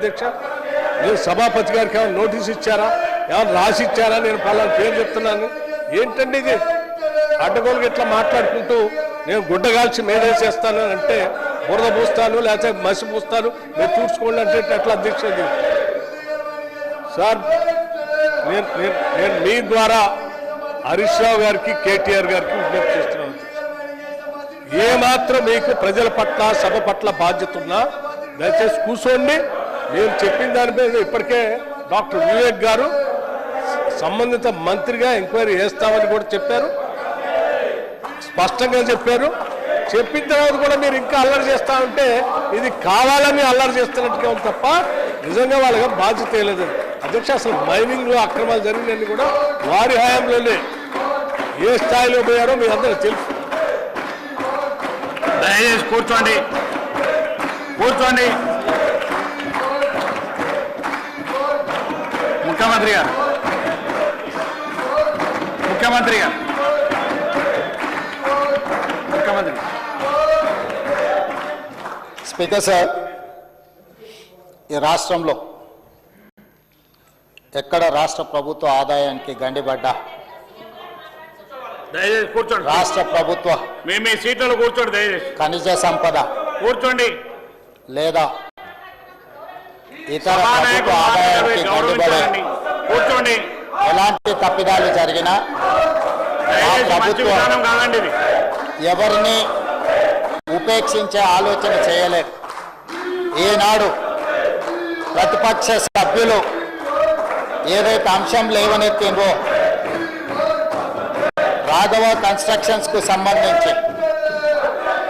అధ్యక్ష మీరు సభాపతి గారికి ఏమైనా నోటీస్ ఇచ్చారా, ఏమైనా రాసి ఇచ్చారా? నేను పలానా పేరు చెప్తున్నాను. ఏంటండి ఇది? అడ్డగోలుగా ఇట్లా మాట్లాడుకుంటూ నేను గుడ్డగాల్చి మేనేసేస్తాను అంటే బురద పూస్తాను, లేకపోతే మసి పూస్తాను, మీరు చూసుకోండి అంటే ఎట్లా అధ్యక్ష? సార్ నేను మీ ద్వారా హరీష్ రావు గారికి, కేటీఆర్ గారికి విజ్ఞప్తి చేస్తున్నాను. ఏమాత్రం మీకు ప్రజల పట్ల, సభ పట్ల బాధ్యత ఉన్నా దయచేసి కూర్చోండి. నేను చెప్పిన దాని మీద ఇప్పటికే డాక్టర్ వివేక్ గారు సంబంధిత మంత్రిగా ఎంక్వైరీ చేస్తామని కూడా చెప్పారు, స్పష్టంగా చెప్పారు. చెప్పిన తర్వాత కూడా మీరు ఇంకా అల్లరి చేస్తా ఉంటే ఇది కావాలని అల్లరి చేస్తున్నట్టుగా ఉంది తప్ప నిజంగా వాళ్ళకి బాధ్యత లేదు. అధ్యక్ష, అసలు మైనింగ్లో అక్రమాలు జరిగినన్ని కూడా వారి హయాంలోనే ఏ స్థాయిలో పోయారో మీ అందరూ తెలుసు. దయచేసి కూర్చోండి, కూర్చోండి. ముఖ్యమంత్రి గారు, ముఖ్యమంత్రి గారు, ముఖ్యమంత్రి. స్పీకర్ సార్, ఈ రాష్ట్రంలో ఎక్కడ రాష్ట్ర ప్రభుత్వ ఆదాయానికి గండిపడ్డా దయచేసి కూర్చోండి. రాష్ట్ర ప్రభుత్వ మీ సీట్లలో కూర్చోండి. దయచేసి ఖనిజ సంపద కూర్చోండి. లేదా ఇతర ప్రభుత్వ ఆదాయానికి గండిపడే కూర్చోండి. ఎలాంటి తప్పిదాలు జరిగినా ఆ ప్రభుత్వం ఎవరిని ఉపేక్షించే ఆలోచన చేయలేదు. ఈనాడు ప్రతిపక్ష సభ్యులు ఏదైతే అంశం లేవనెత్తిందో రాఘవ కన్స్ట్రక్షన్స్కు సంబంధించి,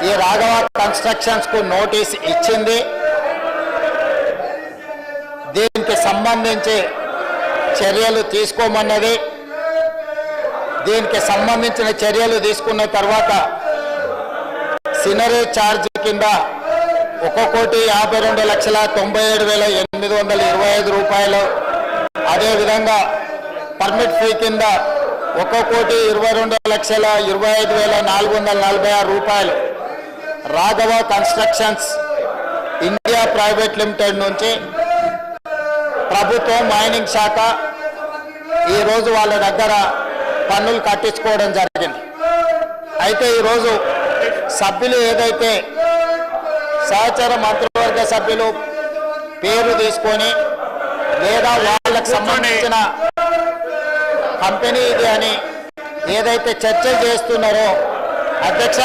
ఈ రాఘవ కన్స్ట్రక్షన్స్కు నోటీస్ ఇచ్చింది. దీనికి సంబంధించి చర్యలు తీసుకోమన్నది. దీనికి సంబంధించిన చర్యలు తీసుకున్న తర్వాత సినరేజ్ ఛార్జ్ కింద 1,52,97,825 రూపాయలు, అదేవిధంగా పర్మిట్ ఫీ కింద 1,22,25,446 రూపాయలు Raghava constructions India private limited నుంచి ప్రభుత్వం, మైనింగ్ శాఖ ఈరోజు వాళ్ళ దగ్గర పన్నులు కట్టించుకోవడం జరిగింది. అయితే ఈరోజు సభ్యులు ఏదైతే సహచర మంత్రివర్గ సభ్యులు పేరు తీసుకొని లేదా వాళ్ళకు సంబంధించిన కంపెనీ ఇది అని ఏదైతే చర్చ చేస్తున్నారో అధ్యక్ష,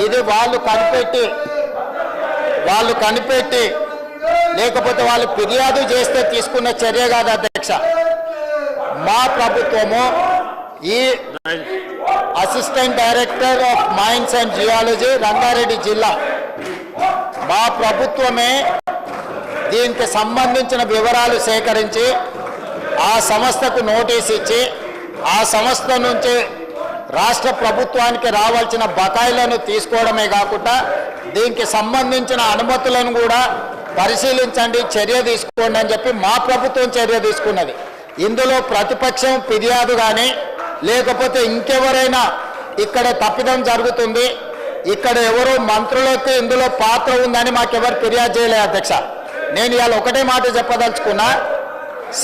ఇది వాళ్ళు కనిపెట్టి లేకపోతే వాళ్ళు ఫిర్యాదు చేస్తే తీసుకున్న చర్య కాదు అధ్యక్ష. మా ప్రభుత్వము ఈ assistant director of mines and geology Rangareddy జిల్లా, మా ప్రభుత్వమే దీనికి సంబంధించిన వివరాలు సేకరించి ఆ సంస్థకు నోటీస్ ఇచ్చి ఆ సంస్థ నుంచి రాష్ట్ర ప్రభుత్వానికి రావాల్సిన బకాయిలను తీసుకోవడమే కాకుండా దీనికి సంబంధించిన అనుమతులను కూడా పరిశీలించండి, చర్య తీసుకోండి అని చెప్పి మా ప్రభుత్వం చర్య తీసుకున్నది. ఇందులో ప్రతిపక్షం ఫిర్యాదు కానీ లేకపోతే ఇంకెవరైనా ఇక్కడ తప్పిదం జరుగుతుంది, ఇక్కడ ఎవరో మంత్రులకు ఇందులో పాత్ర ఉందని మాకెవరు ఫిర్యాదు చేయలేదు అధ్యక్ష. నేను ఇవాళ ఒకటే మాట చెప్పదలుచుకున్నా,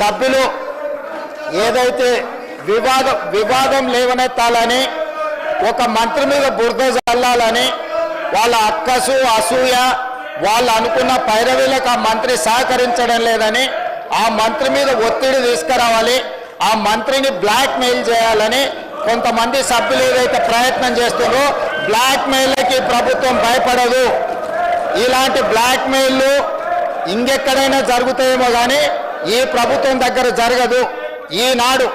సభ్యులు ఏదైతే వివాదం లేవనెత్తాలని, ఒక మంత్రి మీద బురద చల్లాలని, వాళ్ళ అక్కసు అసూయ, వాళ్ళు అనుకున్న పైరవీలకు ఆ మంత్రి సహకరించడం లేదని, ఆ మంత్రి మీద ఒత్తిడి తీసుకురావాలి, ఆ మంత్రిని బ్లాక్ మెయిల్ చేయాలని కొంతమంది సభ్యులు ఏదైతే ప్రయత్నం చేస్తున్నారో, బ్లాక్ మెయిల్కి ప్రభుత్వం భయపడదు. ఇలాంటి బ్లాక్ మెయిల్లు ఇంకెక్కడైనా జరుగుతాయేమో కానీ ఈ ప్రభుత్వం దగ్గర జరగదు. ఈనాడు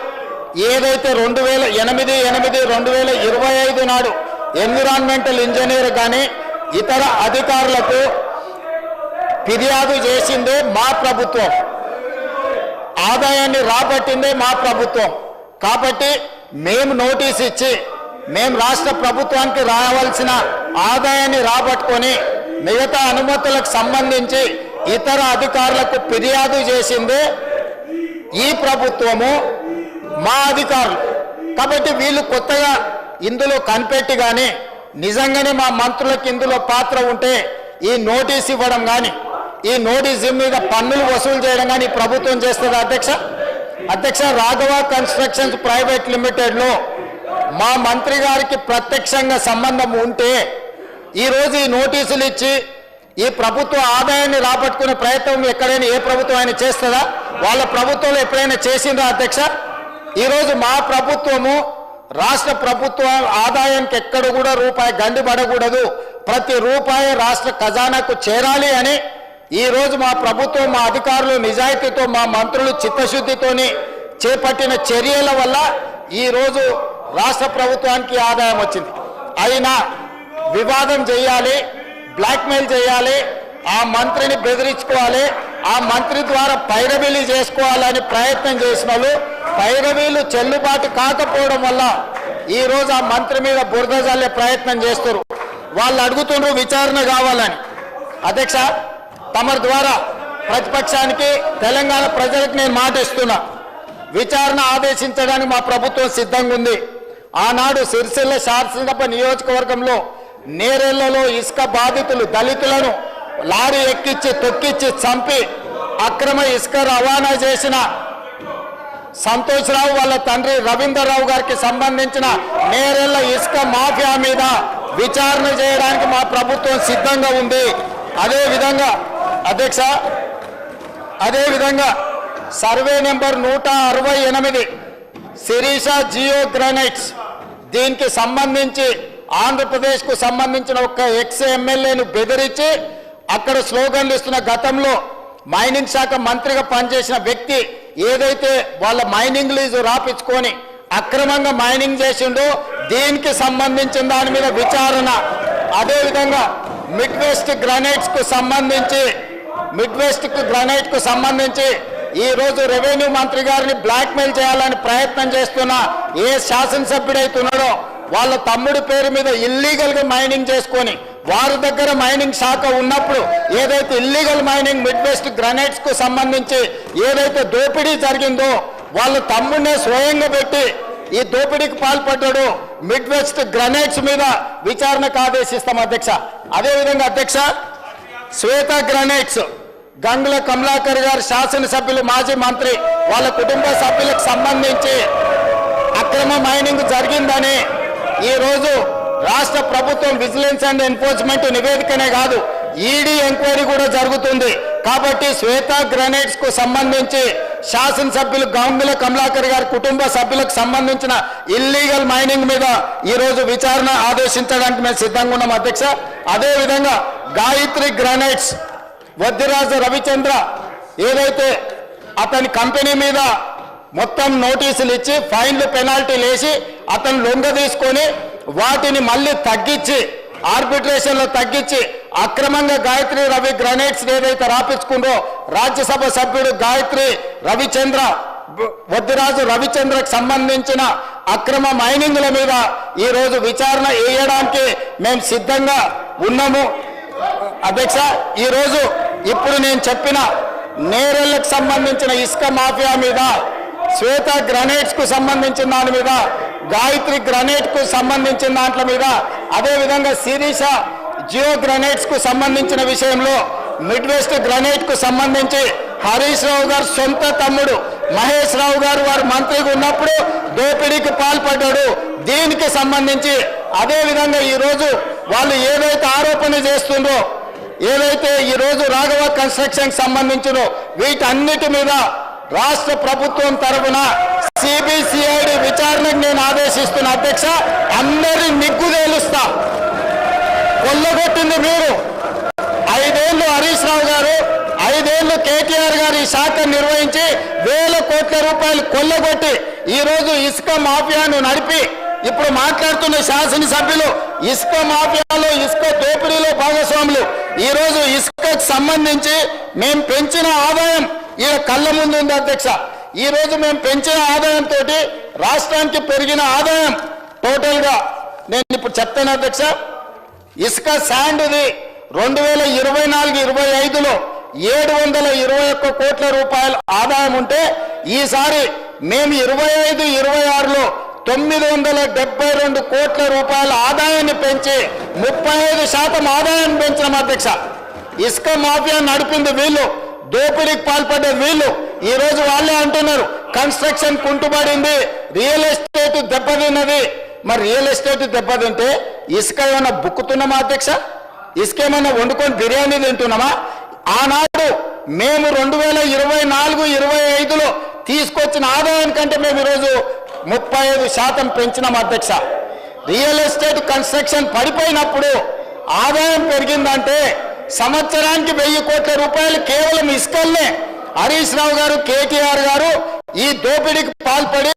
ఏదైతే 2008-2025 నాడు ఎన్విరాన్మెంటల్ ఇంజనీర్ కానీ ఇతర అధికారులకు ఫిర్యాదు చేసిందే మా ప్రభుత్వం, ఆదాయాన్ని రాబట్టిందే మా ప్రభుత్వం. కాబట్టి మేము నోటీస్ ఇచ్చి మేము రాష్ట్ర ప్రభుత్వానికి రావాల్సిన ఆదాయాన్ని రాబట్టుకొని మిగతా అనుమతులకు సంబంధించి ఇతర అధికారులకు ఫిర్యాదు చేసిందే ఈ ప్రభుత్వము, మా అధికారులు. కాబట్టి వీళ్ళు కొత్తగా ఇందులో కనిపెట్టి కానీ నిజంగానే మా మంత్రులకు ఇందులో పాత్ర ఉంటే ఈ నోటీస్ ఇవ్వడం కానీ ఈ నోటీసు మీద పన్నులు వసూలు చేయడం కానీ ఈ ప్రభుత్వం చేస్తుంది అధ్యక్ష రాఘవ కన్స్ట్రక్షన్స్ ప్రైవేట్ లిమిటెడ్లో మా మంత్రి గారికి ప్రత్యక్షంగా సంబంధం ఉంటే ఈరోజు ఈ నోటీసులు ఇచ్చి ఈ ప్రభుత్వ ఆదాయాన్ని రాబట్టుకునే ప్రయత్నం ఎక్కడైనా ఏ ప్రభుత్వం అయినా చేస్తుందా? వాళ్ళ ప్రభుత్వంలో ఎప్పుడైనా చేసిందా అధ్యక్ష? ఈరోజు మా ప్రభుత్వము రాష్ట్ర ప్రభుత్వ ఆదాయానికి ఎక్కడ కూడా రూపాయి గండి పడకూడదు, ప్రతి రూపాయి రాష్ట్ర ఖజానాకు చేరాలి అని ఈరోజు మా ప్రభుత్వం, మా అధికారులు నిజాయితీతో, మా మంత్రులు చిత్తశుద్ధితోని చేపట్టిన చర్యల వల్ల ఈరోజు రాష్ట్ర ప్రభుత్వానికి ఆదాయం వచ్చింది. అయినా వివాదం చేయాలి, బ్లాక్మెయిల్ చేయాలి, ఆ మంత్రిని బెదిరించుకోవాలి, ఆ మంత్రి ద్వారా పైరవీలు చేసుకోవాలని ప్రయత్నం చేసిన వాళ్ళు పైరవీలు చెల్లుబాటు కాకపోవడం వల్ల ఈరోజు ఆ మంత్రి మీద బురద జల్లే ప్రయత్నం చేస్తారు. వాళ్ళు అడుగుతున్నారు విచారణ కావాలని. అధ్యక్ష, తమరి ద్వారా ప్రతిపక్షానికి, తెలంగాణ ప్రజలకు నేను మాట ఇస్తున్నా, విచారణ ఆదేశించడానికి మా ప్రభుత్వం సిద్ధంగా ఉంది. ఆనాడు సిరిసిల్ల శాసనసభ నియోజకవర్గంలో నేరెళ్లలో ఇసుక బాధితులు దళితులను లారీ ఎక్కించి తొక్కిచ్చి చంపి అక్రమ ఇసుక రవాణా చేసిన సంతోష్ రావు వాళ్ళ తండ్రి రవీందర్ రావు గారికి సంబంధించిన నేరెళ్ల ఇసుక మాఫియా మీద విచారణ చేయడానికి మా ప్రభుత్వం సిద్ధంగా ఉంది. అదేవిధంగా అధ్యక్ష, survey number 168 Sirisha geo granites, దీనికి సంబంధించి ఆంధ్రప్రదేశ్కు సంబంధించిన ఒక ఎక్స్ ఎమ్మెల్యేను బెదిరించి అక్కడ స్లోగన్లు ఇస్తున్న గతంలో మైనింగ్ శాఖ మంత్రిగా పనిచేసిన వ్యక్తి ఏదైతే వాళ్ళ మైనింగ్ లీజు రాపించుకొని అక్రమంగా మైనింగ్ చేసిండో దీనికి సంబంధించిన దాని మీద విచారణ. అదేవిధంగా మిడ్ వెస్ట్ గ్రానైట్కు సంబంధించి ఈ రోజు రెవెన్యూ మంత్రి గారిని బ్లాక్మెయిల్ చేయాలని ప్రయత్నం చేస్తున్న ఏ శాసనసభ్యుడైతున్నాడో వాళ్ళ తమ్ముడి పేరు మీద ఇల్లీగల్ గా మైనింగ్ చేసుకొని వారి దగ్గర మైనింగ్ శాఖ ఉన్నప్పుడు ఏదైతే illegal mining mid west granites కు సంబంధించి ఏదైతే దోపిడీ జరిగిందో వాళ్ళ తమ్ముడినే స్వయంగా పెట్టి ఈ దోపిడీకి పాల్పడ్డాడు. మిడ్ వెస్ట్ గ్రానైట్స్ మీద విచారణకు ఆదేశిస్తాం అధ్యక్ష. అదేవిధంగా అధ్యక్ష, శ్వేత గ్రానైట్స్ గంగుల కమలాకర్ గారు శాసనసభ్యులు, మాజీ మంత్రి, వాళ్ళ కుటుంబ సభ్యులకు సంబంధించి అక్రమ మైనింగ్ జరిగిందని ఈరోజు రాష్ట్ర ప్రభుత్వం విజిలెన్స్ అండ్ ఎన్ఫోర్స్మెంట్ నివేదికనే కాదు ఈడీ ఎంక్వైరీ కూడా జరుగుతుంది. కాబట్టి శ్వేత గ్రానైట్స్ కు సంబంధించి శాసనసభ్యులు గంగుల కమలాకర్ గారి కుటుంబ సభ్యులకు సంబంధించిన ఇల్లీగల్ మైనింగ్ మీద ఈరోజు విచారణ ఆదేశించడానికి మేము సిద్ధంగా ఉన్నాం అధ్యక్ష. అదేవిధంగా గాయత్రి గ్రానైట్స్ వద్దిరాజు రవిచంద్ర ఏదైతే అతని కంపెనీ మీద మొత్తం నోటీసులు ఇచ్చి ఫైన్లు పెనాల్టీలు వేసి అతను లొంగ తీసుకొని వాటిని మళ్ళీ తగ్గించి ఆర్బిట్రేషన్లో తగ్గించి అక్రమంగా గాయత్రి రవి గ్రానైట్స్ ఏదైతే రాపించుకుందో రాజ్యసభ సభ్యుడు గాయత్రి రవిచంద్ర వద్దిరాజు రవిచంద్రకు సంబంధించిన అక్రమ మైనింగ్ల మీద ఈరోజు విచారణ వేయడానికి మేము సిద్ధంగా ఉన్నాము అధ్యక్ష. ఈరోజు ఇప్పుడు నేను చెప్పిన నేరెళ్లకు సంబంధించిన ఇసుక మాఫియా మీద, శ్వేత గ్రానైట్స్ కు సంబంధించిన దాని మీద, గాయత్రి గ్రానైట్ కు సంబంధించిన దాంట్ల మీద, అదేవిధంగా శిరీష జియో గ్రానైట్స్ కు సంబంధించిన విషయంలో, మిడ్ వెస్ట్ గ్రానైట్ కు సంబంధించి హరీష్ రావు గారు సొంత తమ్ముడు మహేష్ రావు గారు వారు మంత్రిగా ఉన్నప్పుడు దోపిడీకి పాల్పడ్డాడు. దీనికి సంబంధించి అదేవిధంగా ఈరోజు వాళ్ళు ఏదైతే ఆరోపణ చేస్తుందో, ఏదైతే ఈరోజు రాఘవ కన్స్ట్రక్షన్ సంబంధించినో వీటన్నిటి మీద రాష్ట్ర ప్రభుత్వం తరఫున సిబిసిఐడి విచారణకు నేను ఆదేశిస్తున్న అధ్యక్ష. అందరి నిగ్గు తేలుస్తా. కొల్లగొట్టింది మీరు. 5 ఏళ్ళు హరీష్ రావు గారు, 5 ఏళ్ళు కేటీఆర్ గారు ఈ శాఖ నిర్వహించి వేల కోట్ల రూపాయలు కొల్లగొట్టి ఈరోజు ఇసుక మాఫియాను నడిపి ఇప్పుడు మాట్లాడుతున్న శాసనసభ్యులు ఇసుక మాఫియాలో, ఇసుక దోపిడీలో భాగస్వాములు. ఈరోజు ఇసుకకు సంబంధించి మేము పెంచిన ఆదాయం ఈ కళ్ళ ముందు ఉంది అధ్యక్ష. ఈరోజు మేము పెంచిన ఆదాయంతో రాష్ట్రానికి పెరిగిన ఆదాయం టోటల్ గా నేను ఇప్పుడు చెప్తాను అధ్యక్ష. ఇసుక శాండ్ది 2024-25లో 721 కోట్ల రూపాయల ఆదాయం ఉంటే ఈసారి మేము 25-26లో 972 కోట్ల రూపాయల ఆదాయాన్ని పెంచి 35% ఆదాయాన్ని పెంచినాం అధ్యక్ష. ఇసుక మాఫియా నడిపింది వీళ్ళు, దోపిడీకి పాల్పడ్డది వీళ్ళు. ఈ రోజు వాళ్ళే అంటున్నారు కన్స్ట్రక్షన్ కుంటుపడింది, రియల్ ఎస్టేట్ దెబ్బతిన్నది. మరి రియల్ ఎస్టేట్ దెబ్బతింటే ఇసుక ఏమైనా బుక్కుతున్నామా అధ్యక్ష? ఇసుక ఏమైనా వండుకొని బిర్యానీ తింటున్నామా? ఆనాడు మేము 2024-25లో తీసుకొచ్చిన ఆదాయానికంటే మేము ఈరోజు 35% పెంచినాం అధ్యక్ష. రియల్ ఎస్టేట్ కన్స్ట్రక్షన్ పడిపోయినప్పుడు ఆదాయం పెరిగిందంటే సంవత్సరానికి 1000 కోట్ల రూపాయలు కేవలం ఇసుకల్నే. హరీష్ రావు గారు, కేటీఆర్ గారు ఈ దోపిడీకి పాల్పడి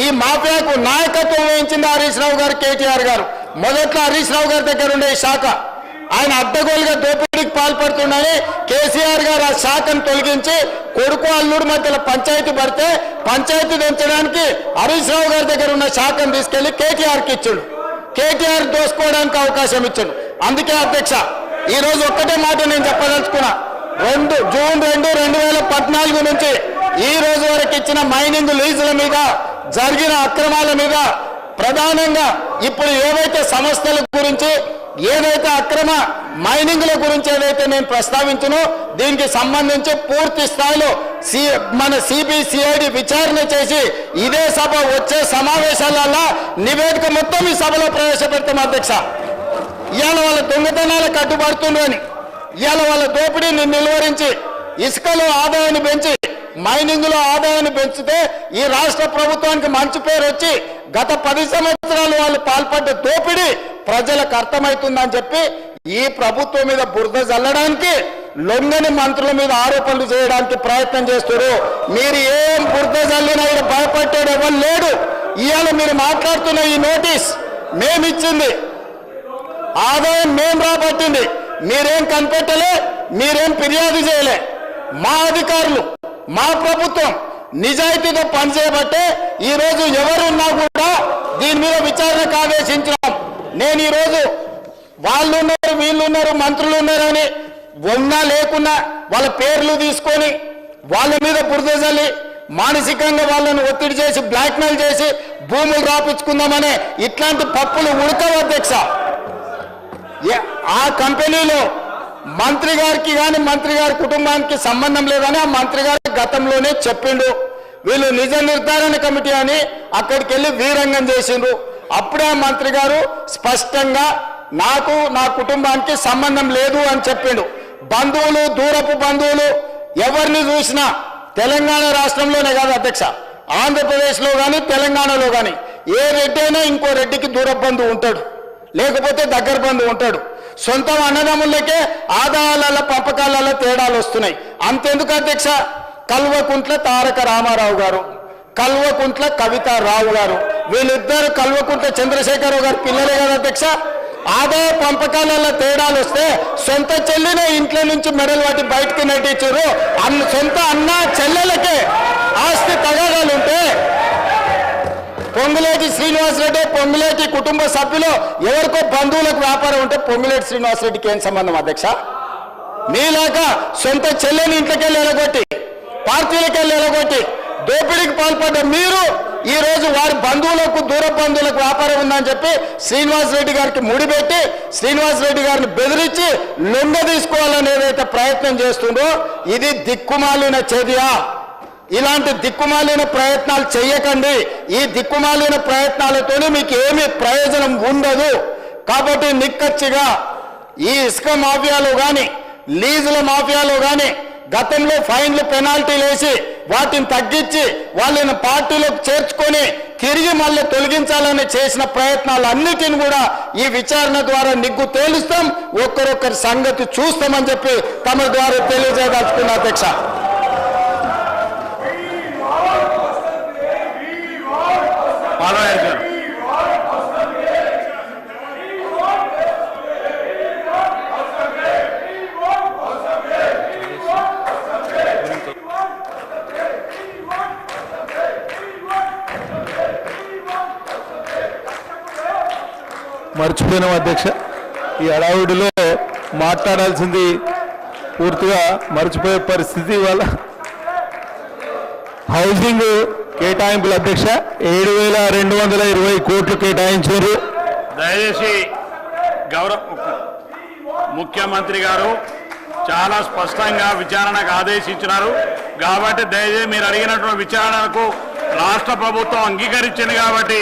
ఈ మాఫియాకు నాయకత్వం వహించింది హరీష్ రావు గారు, కేటీఆర్ గారు. మొదట్లో హరీష్ రావు గారి దగ్గర ఉండే శాఖ ఆయన అడ్డగోలుగా దోపిడీకి పాల్పడుతుండని కేసీఆర్ గారు ఆ శాఖను తొలగించి కొడుకు అల్లుడు మధ్యలో పంచాయతీ పడితే పంచాయతీ పెంచడానికి హరీష్ రావు గారి దగ్గర ఉన్న శాఖను తీసుకెళ్లి కేటీఆర్కి ఇచ్చాడు. కేటీఆర్ దోసుకోవడానికి అవకాశం ఇచ్చాడు. అందుకే అధ్యక్ష ఈ రోజు ఒక్కటే మాట నేను చెప్పదలుచుకున్నా. జూన్ 2, 2014 నుంచి ఈ రోజు వరకు ఇచ్చిన మైనింగ్ లీజుల మీద జరిగిన అక్రమాల మీద ప్రధానంగా ఇప్పుడు ఏవైతే సంస్థల గురించి, ఏదైతే అక్రమ మైనింగ్ల గురించి ఏదైతే నేను ప్రస్తావించను దీనికి సంబంధించి పూర్తి స్థాయిలో మన సిబిసిఐడి విచారణ చేసి ఇదే సభ వచ్చే సమావేశాలలో నివేదిక మొత్తం ఈ సభలో ప్రవేశపెడతాం అధ్యక్ష. ఇవాళ వాళ్ళ దొంగతనాలకు కట్టుబడుతుందని, ఇవాళ వాళ్ళ దోపిడీని నిలువరించి ఇసుకలో ఆదాయాన్ని పెంచి మైనింగ్లో ఆదాయాన్ని పెంచితే ఈ రాష్ట్ర ప్రభుత్వానికి మంచి పేరు వచ్చి గత 10 సంవత్సరాలు వాళ్ళు పాల్పడ్డ దోపిడీ ప్రజలకు అర్థమవుతుందని చెప్పి ఈ ప్రభుత్వం మీద బురద జల్లడానికి లొంగని మంత్రుల మీద ఆరోపణలు చేయడానికి ప్రయత్నం చేస్తారు. మీరు ఏం బురద జల్లినా ఇక్కడ భయపడ్డాడు ఎవరు లేడు. ఇవాళ మీరు మాట్లాడుతున్న ఈ నోటీస్ మేమిచ్చింది, ఆదాయం మేము రాబట్టింది, మీరేం కనిపెట్టలే, మీరేం ఫిర్యాదు చేయలే. మా అధికారులు, మా ప్రభుత్వం నిజాయితీతో పనిచేయబట్టే ఈరోజు ఎవరున్నా కూడా దీని మీద విచారణకు ఆదేశించినాం. నేను ఈరోజు వాళ్ళు ఉన్నారు, వీళ్ళు ఉన్నారు, మంత్రులు ఉన్నారని ఉన్నా లేకున్నా వాళ్ళ పేర్లు తీసుకొని వాళ్ళ మీద బురద జల్లి మానసికంగా వాళ్ళని ఒత్తిడి చేసి బ్లాక్మెయిల్ చేసి భూములు రాపించుకుందామనే ఇట్లాంటి పప్పులు ఉడకవు అధ్యక్ష. ఆ కంపెనీలో మంత్రి గారికి కానీ మంత్రి గారి కుటుంబానికి సంబంధం లేదని ఆ మంత్రి గారు గతంలోనే చెప్పిండు. వీళ్ళు నిజ నిర్ధారణ కమిటీ అని అక్కడికి వెళ్ళి వీరంగం చేసిండ్రు. అప్పుడే ఆ మంత్రి గారు స్పష్టంగా నాకు నా కుటుంబానికి సంబంధం లేదు అని చెప్పిండు. బంధువులు, దూరపు బంధువులు ఎవరిని చూసినా తెలంగాణ రాష్ట్రంలోనే కాదు అధ్యక్ష, ఆంధ్రప్రదేశ్లో కానీ తెలంగాణలో కానీ ఏ రెడ్డి అయినా ఇంకో రెడ్డికి దూర బంధువు ఉంటాడు, లేకపోతే దగ్గర బంధువు ఉంటాడు. సొంత అన్నదమ్ములకే ఆదాయాల పంపకాలలో తేడాలు వస్తున్నాయి. అంతెందుకు అధ్యక్ష, కల్వకుంట్ల తారక రామారావు గారు, కల్వకుంట్ల కవితారావు గారు, వీళ్ళిద్దరు కల్వకుంట్ల చంద్రశేఖరరావు గారు పిల్లలే కదా అధ్యక్ష. ఆదాయ పంపకాలలో తేడాలు వస్తే సొంత చెల్లినే ఇంట్లో నుంచి మెడలు వాటి బయటకు నెట్టించారు. సొంత అన్న చెల్లెలకే ఆస్తి తగాదాలుంటే పొంగులేటి శ్రీనివాసరెడ్డి, పొంగులేటి కుటుంబ సభ్యులు ఎవరికో బంధువులకు వ్యాపారం ఉంటే పొంగులేటి శ్రీనివాసరెడ్డికి ఏం సంబంధం అధ్యక్ష? మీలాగా సొంత చెల్లెని ఇంట్లోకి వెళ్ళి ఎలగొట్టి, పార్టీలకు వెళ్ళి ఎలగొట్టి దోపిడీకి పాల్పడ్డ మీరు ఈ రోజు వారి బంధువులకు, దూర బంధువులకు వ్యాపారం ఉందని చెప్పి శ్రీనివాసరెడ్డి గారికి ముడిపెట్టి శ్రీనివాసరెడ్డి గారిని బెదిరించి లొంగ తీసుకోవాలని ఏదైతే ప్రయత్నం చేస్తుందో ఇది దిక్కుమాలిన చర్య. ఇలాంటి దిక్కుమాలిన ప్రయత్నాలు చేయకండి. ఈ దిక్కుమాలిన ప్రయత్నాలతోనే మీకు ఏమీ ప్రయోజనం ఉండదు. కాబట్టి నిక్కచ్చిగా ఈ ఇసుక మాఫియాలో కానీ, లీజుల మాఫియాలో కానీ గతంలో ఫైన్లు, పెనాల్టీలు వేసి వాటిని తగ్గించి వాళ్ళని పార్టీలోకి చేర్చుకొని తిరిగి మళ్ళీ తొలగించాలని చేసిన ప్రయత్నాలన్నిటిని కూడా ఈ విచారణ ద్వారా నిగ్గు తేలుస్తాం, ఒక్కరొక్కరి సంగతి చూస్తామని చెప్పి తమ ద్వారా తెలియజేయదలుచుకున్న అధ్యక్ష. మర్చిపోయినాం అధ్యక్ష. ఈ హడావుడిలో మాట్లాడాల్సింది పూర్తిగా మర్చిపోయే పరిస్థితి. వల్ల హౌసింగ్ కేటాయింపులు అధ్యక్ష 7,220 కోట్లు కేటాయించారు. దయచేసి గౌరవ ముఖ్యమంత్రి గారు చాలా స్పష్టంగా విచారణకు ఆదేశించినారు. కాబట్టి దయచేసి మీరు అడిగినటువంటి విచారణకు రాష్ట్ర ప్రభుత్వం అంగీకరించింది. కాబట్టి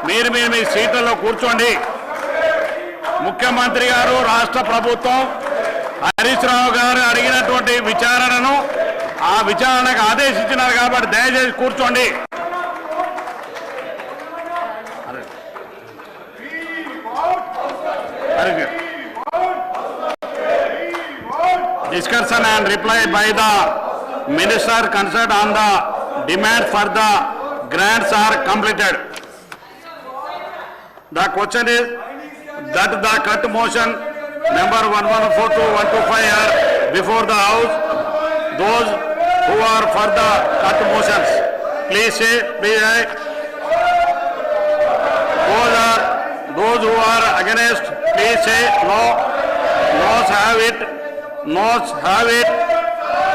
మీరు మీ సీట్లలో కూర్చోండి. ముఖ్యమంత్రి గారు, రాష్ట్ర ప్రభుత్వం హరీష్ రావు గారు అడిగినటువంటి విచారణను ఆ విచారణకు ఆదేశించినారు. కాబట్టి దయచేసి కూర్చోండి. Discussion and reply by the minister concerned on the demand for the grants are completed. The question is that the cut motion number 1142, 125 are before the house. Those who are for the cut motions, please say please aye. Those who are against, please say no. Noes have it. Noes have it.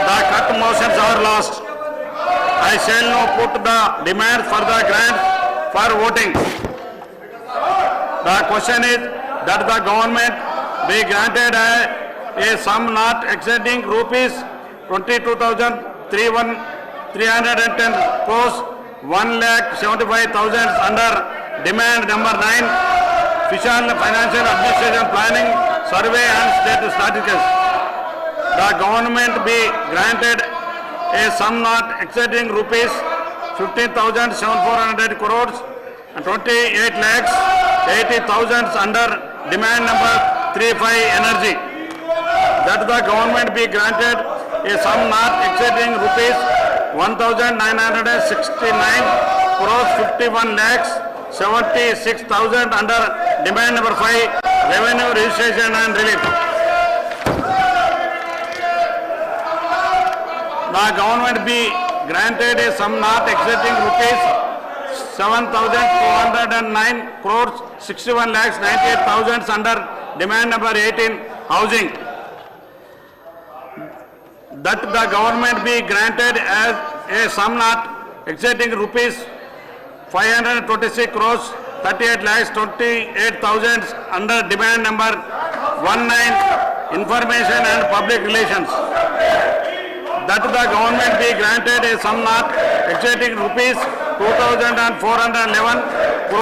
The cut motions are lost. I shall now put the demand for the grant for voting. The question is that the government be granted a sum not exceeding rupees 22,310 crores 1,75,000 under demand number 9, Official Financial Administration Planning Survey and State Statistics. The government be granted a sum not exceeding rupees 15,700 crores and 28 lakhs 80,000 under demand number 35 Energy. That the government be granted a sum not exceeding rupees 1,969 crores 51 lakhs 76,000 under demand number 5 Revenue Registration and Relief. The government be granted a sum not exceeding rupees 7,209 crores 61 lakhs 98,000 under demand number 18 Housing. That the government be granted as a sum not exceeding rupees 526 crores 38 lakhs 28,000 under demand number 19 Information and Public Relations. That the government be granted a sum not exceeding rupees 2,411